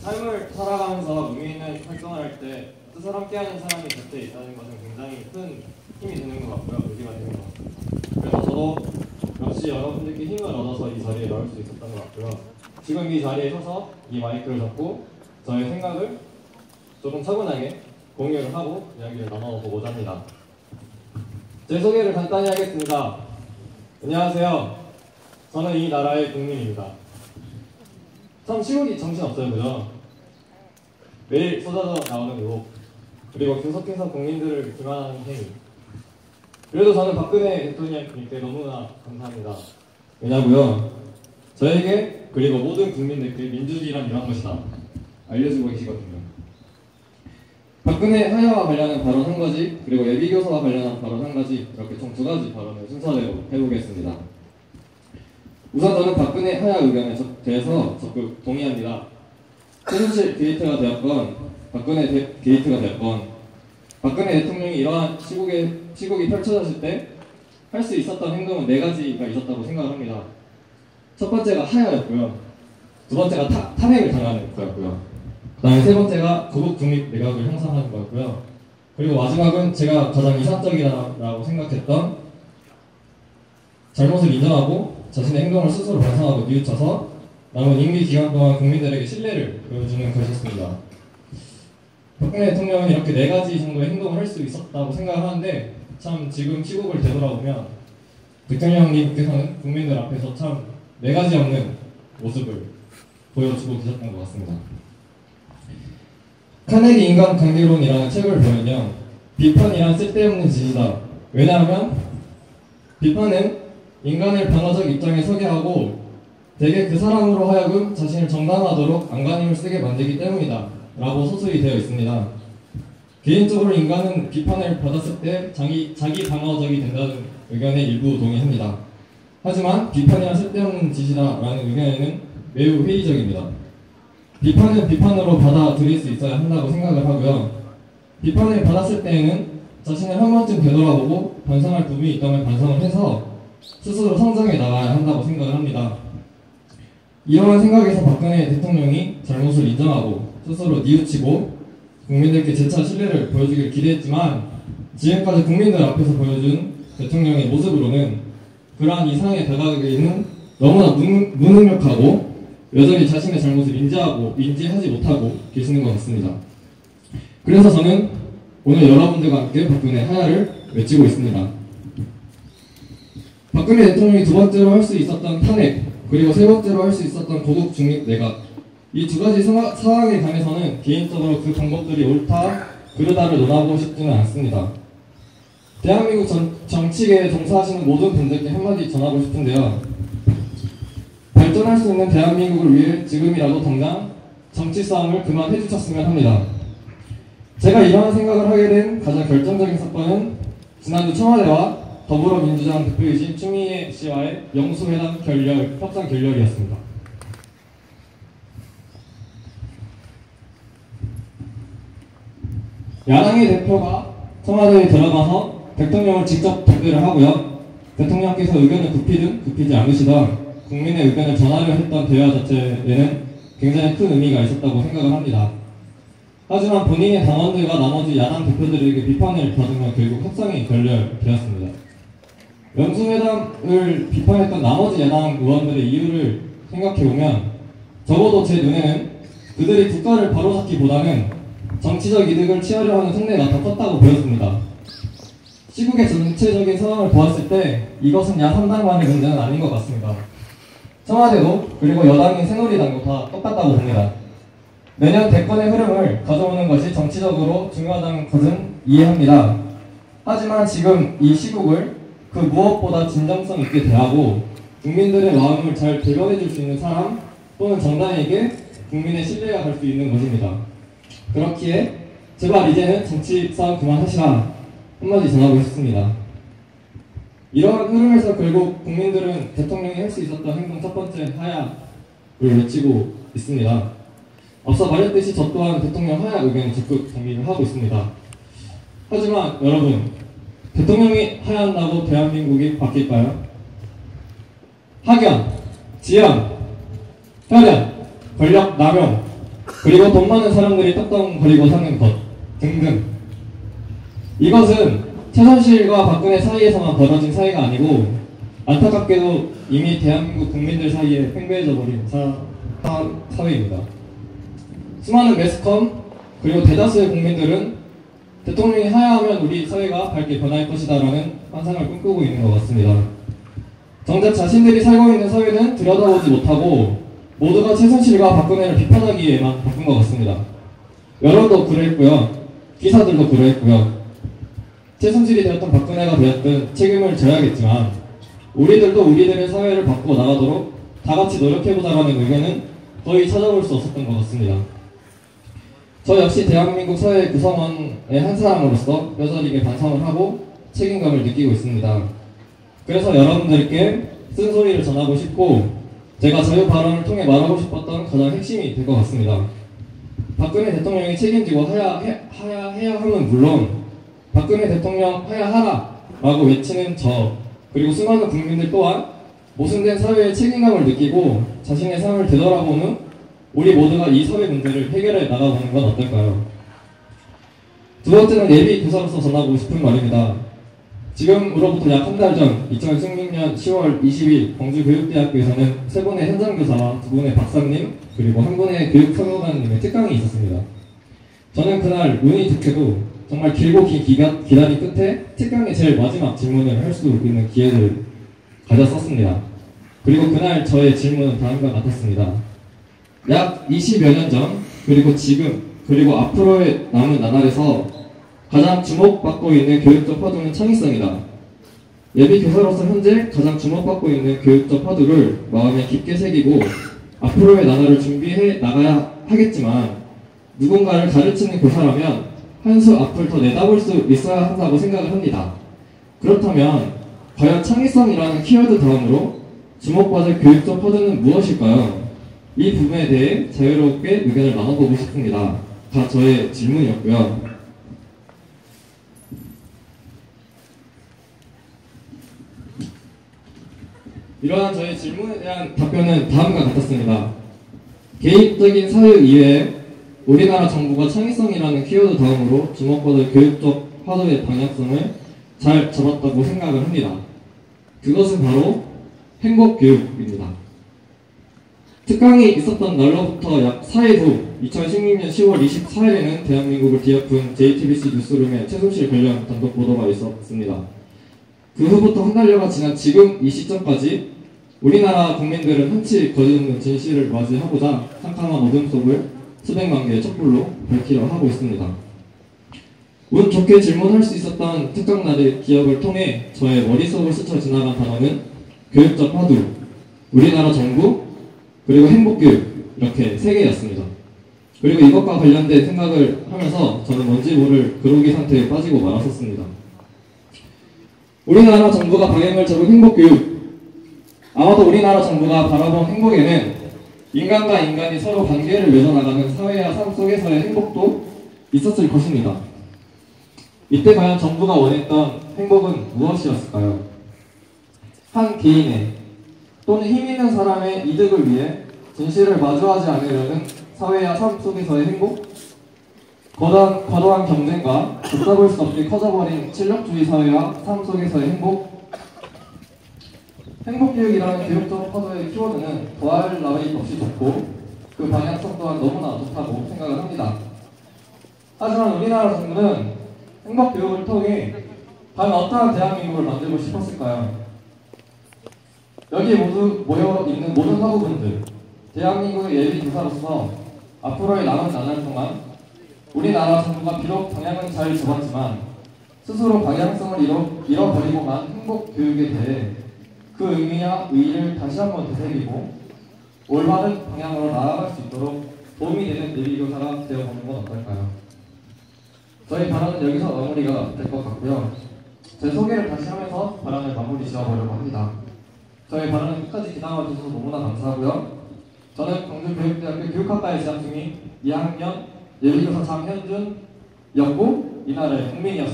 삶을 살아가면서 의미 있는 활동을 할 때 뜻을 함께하는 사람이 곁에 있다는 것은 굉장히 큰 힘이 되는 것 같고요. 의지가 되는 것 같습니다. 그래서 저도 역시 여러분들께 힘을 얻어서 이 자리에 나올 수 있었던 것 같고요. 지금 이 자리에 서서 이 마이크를 잡고 저의 생각을 조금 차분하게 공유를 하고 이야기를 나눠보고자 합니다. 제 소개를 간단히 하겠습니다. 안녕하세요. 저는 이 나라의 국민입니다. 참 시국이 정신없어요, 그죠? 매일 쏟아져 나오는 의혹, 그리고 계속해서 국민들을 기만하는 행위. 그래도 저는 박근혜 대통령님께 너무나 감사합니다. 왜냐고요? 저에게 그리고 모든 국민들께 민주주의란 이런 것이다 알려주고 계시거든요. 박근혜 하야와 관련한 발언 한 가지, 그리고 예비교사와 관련한 발언 한 가지, 이렇게 총 2가지 발언을 순서대로 해보겠습니다. 우선 저는 박근혜 하야 의견에 대해서 적극 동의합니다. 최순실 게이트가 되었건 박근혜 게이트가 되었건 박근혜 대통령이 이러한 시국이 펼쳐졌을 때 할 수 있었던 행동은 4가지가 있었다고 생각합니다. 첫 번째가 하야였고요. 두 번째가 탄핵을 당하는 거였고요. 그 다음에 세 번째가 거국 중립 내각을 형성하는 거였고요. 그리고 마지막은 제가 가장 이상적이라고 생각했던 잘못을 인정하고 자신의 행동을 스스로 반성하고 뉘우쳐서 남은 임기 기간 동안 국민들에게 신뢰를 보여주는 것이었습니다. 박근혜 대통령은 이렇게 4가지 정도의 행동을 할 수 있었다고 생각하는데 참 지금 시국을 되돌아보면 대통령님께서는 국민들 앞에서 참 4가지 없는 모습을 보여주고 계셨던 것 같습니다. 카네기 인간 관계론이라는 책을 보면요, 비판이란 쓸데없는 짓이다. 왜냐하면 비판은 인간을 방어적 입장에 서게 하고 대개 그 사람으로 하여금 자신을 정당화하도록 안간힘을 쓰게 만들기 때문이다 라고 서술이 되어 있습니다. 개인적으로 인간은 비판을 받았을 때 자기 방어적이 된다는 의견에 일부 동의합니다. 하지만 비판이란 쓸데없는 짓이다 라는 의견에는 매우 회의적입니다. 비판은 비판으로 받아들일 수 있어야 한다고 생각을 하고요. 비판을 받았을 때에는 자신을 한 번쯤 되돌아보고 반성할 부분이 있다면 반성을 해서 스스로 성장해 나가야 한다고 생각을 합니다. 이러한 생각에서 박근혜 대통령이 잘못을 인정하고 스스로 뉘우치고 국민들께 재차 신뢰를 보여주길 기대했지만 지금까지 국민들 앞에서 보여준 대통령의 모습으로는 그러한 이상에 다가가기에는 너무나 무능력하고 여전히 자신의 잘못을 인지하지 못하고 계시는 것 같습니다. 그래서 저는 오늘 여러분들과 함께 박근혜 하야를 외치고 있습니다. 박근혜 대통령이 2번째로 할 수 있었던 탄핵, 그리고 3번째로 할 수 있었던 거국 중립 내각, 이 2가지 상황에 관해서는 개인적으로 그 방법들이 옳다, 그르다를 논하고 싶지는 않습니다. 대한민국 정치계에 종사하시는 모든 분들께 한마디 전하고 싶은데요. 발전할 수 있는 대한민국을 위해 지금이라도 당장 정치 싸움을 그만해 주셨으면 합니다. 제가 이러한 생각을 하게 된 가장 결정적인 사건은 지난주 청와대와 더불어민주당 대표이신 추미애 씨와의 영수회담 협상 결렬이었습니다. 야당의 대표가 청와대에 들어가서 대통령을 직접 대표를 하고요. 대통령께서 의견을 굽히든 굽히지 않으시던 국민의 의견을 전하려 했던 대화 자체에는 굉장히 큰 의미가 있었다고 생각을 합니다. 하지만 본인의 당원들과 나머지 야당 대표들에게 비판을 받으며 결국 협상이 결렬되었습니다. 영수회담을 비판했던 나머지 야당 의원들의 이유를 생각해보면 적어도 제 눈에는 그들이 국가를 바로잡기보다는 정치적 이득을 취하려 하는 속내가 더 컸다고 보였습니다. 시국의 전체적인 상황을 보았을 때 이것은 야3당만의 문제는 아닌 것 같습니다. 청와대도 그리고 여당인 새누리당도 다 똑같다고 봅니다. 매년 대권의 흐름을 가져오는 것이 정치적으로 중요하다는 것은 이해합니다. 하지만 지금 이 시국을 그 무엇보다 진정성 있게 대하고 국민들의 마음을 잘 대변해 줄 수 있는 사람 또는 정당에게 국민의 신뢰가 갈 수 있는 것입니다. 그렇기에 제발 이제는 정치 싸움 그만하시라 한마디 전하고 싶습니다. 이러한 흐름에서 결국 국민들은 대통령이 할 수 있었던 행동 1번째 하야를 외치고 있습니다. 앞서 말했듯이 저 또한 대통령 하야 의견에 적극 동의를 하고 있습니다. 하지만 여러분, 대통령이 하야한다고 대한민국이 바뀔까요? 학연, 지연, 혈연, 권력 남용, 그리고 돈 많은 사람들이 떡덩거리고 사는 것 등등. 이것은 최순실과 박근혜 사이에서만 벌어진 사이가 아니고 안타깝게도 이미 대한민국 국민들 사이에 팽배해져 버린 사회입니다. 수많은 매스컴 그리고 대다수의 국민들은 대통령이 하야하면 우리 사회가 밝게 변할 것이다 라는 환상을 꿈꾸고 있는 것 같습니다. 정작 자신들이 살고 있는 사회는 들여다보지 못하고 모두가 최순실과 박근혜를 비판하기에만 바쁜 것 같습니다. 여론도 그랬고요. 기사들도 그랬고요. 최순실이 되었던 박근혜가 되었든 책임을 져야겠지만 우리들도 우리들의 사회를 바꾸어 나가도록 다같이 노력해보자라는 의견은 거의 찾아볼 수 없었던 것 같습니다. 저 역시 대한민국 사회 구성원의 한 사람으로서 뼈저리게 반성을 하고 책임감을 느끼고 있습니다. 그래서 여러분들께 쓴소리를 전하고 싶고 제가 자유 발언을 통해 말하고 싶었던 가장 핵심이 될 것 같습니다. 박근혜 대통령이 책임지고 하야해야 함은 물론 박근혜 대통령 하야하라 라고 외치는 저 그리고 수많은 국민들 또한 모순된 사회의 책임감을 느끼고 자신의 삶을 되돌아본 후 우리 모두가 이 사회 문제를 해결해 나가보는 건 어떨까요? 두 번째는 예비 교사로서 전하고 싶은 말입니다. 지금으로부터 약 한 달 전 2016년 10월 20일 광주교육대학교에서는 세 분의 현장교사와 두 분의 박사님 그리고 한 분의 교육사무관님의 특강이 있었습니다. 저는 그날 운이 좋게도 정말 길고 긴 기다림 끝에 특강의 제일 마지막 질문을 할 수 있는 기회를 가졌었습니다. 그리고 그날 저의 질문은 다음과 같았습니다. 약 20여 년 전, 그리고 지금, 그리고 앞으로의 남은 나날에서 가장 주목받고 있는 교육적 화두는 창의성이다. 예비 교사로서 현재 가장 주목받고 있는 교육적 화두를 마음에 깊게 새기고 앞으로의 나날을 준비해 나가야 하겠지만 누군가를 가르치는 교사라면 한 수 앞을 더 내다볼 수 있어야 한다고 생각을 합니다. 그렇다면 과연 창의성이라는 키워드 다음으로 주목받을 교육적 화두는 무엇일까요? 이 부분에 대해 자유롭게 의견을 나눠보고 싶습니다. 다 저의 질문이었고요. 이러한 저의 질문에 대한 답변은 다음과 같았습니다. 개인적인 사유 이외에 우리나라 정부가 창의성이라는 키워드 다음으로 주목받을 교육적 화두의 방향성을 잘 잡았다고 생각을 합니다. 그것은 바로 행복교육입니다. 특강이 있었던 날로부터 약 4일 후 2016년 10월 24일에는 대한민국을 뒤엎은 JTBC 뉴스룸에 최순실 관련 단독 보도가 있었습니다. 그 후부터 한 달여가 지난 지금 이 시점까지 우리나라 국민들은 흔치 거짓없는 진실을 맞이하고자 캄캄한 어둠 속을 수백만 개의 촛불로 밝히려 하고 있습니다. 운 좋게 질문할 수 있었던 특강날의 기억을 통해 저의 머릿속을 스쳐 지나간 단어는 교육적 화두, 우리나라 정부, 그리고 행복교육 이렇게 세 개였습니다. 그리고 이것과 관련된 생각을 하면서 저는 뭔지 모를 그로기 상태에 빠지고 말았었습니다. 우리나라 정부가 방향을 잡은 행복교육, 아마도 우리나라 정부가 바라본 행복에는 인간과 인간이 서로 관계를 맺어나가는 사회와 삶 속에서의 행복도 있었을 것입니다. 이때 과연 정부가 원했던 행복은 무엇이었을까요? 한 개인의 또는 힘 있는 사람의 이득을 위해 진실을 마주하지 않으려는 사회와 삶 속에서의 행복? 과도한 경쟁과 붙잡을 수 없게 커져버린 실력주의 사회와 삶 속에서의 행복? 행복교육이라는 교육적 화두의 키워드는 더할 나위 없이 좋고 그 방향성 또한 너무나 좋다고 생각을 합니다. 하지만 우리나라 정부는 행복교육을 통해 과연 어떠한 대한민국을 만들고 싶었을까요? 여기에 모두 모여있는 모든 학우분들, 대한민국의 예비교사로서 앞으로의 남은 나날 동안 우리나라 정부가 비록 방향은 잘 잡았지만 스스로 방향성을 잃어버리고만 행복교육에 대해 그 의미와 의의를 다시 한번 되새기고 올바른 방향으로 나아갈 수 있도록 도움이 되는 예비교사가 되어보는 건 어떨까요? 저희 발언은 여기서 마무리가 될 것 같고요. 제 소개를 다시 하면서 발언을 마무리 지어보려고 합니다. 저희 발언은 끝까지 기다려 주셔서 너무나 감사하고요. 저는 광주교육대학교 교육학과에 재학 중인 2학년 예비교사 장현준이었고 이날의 국민이었습니다.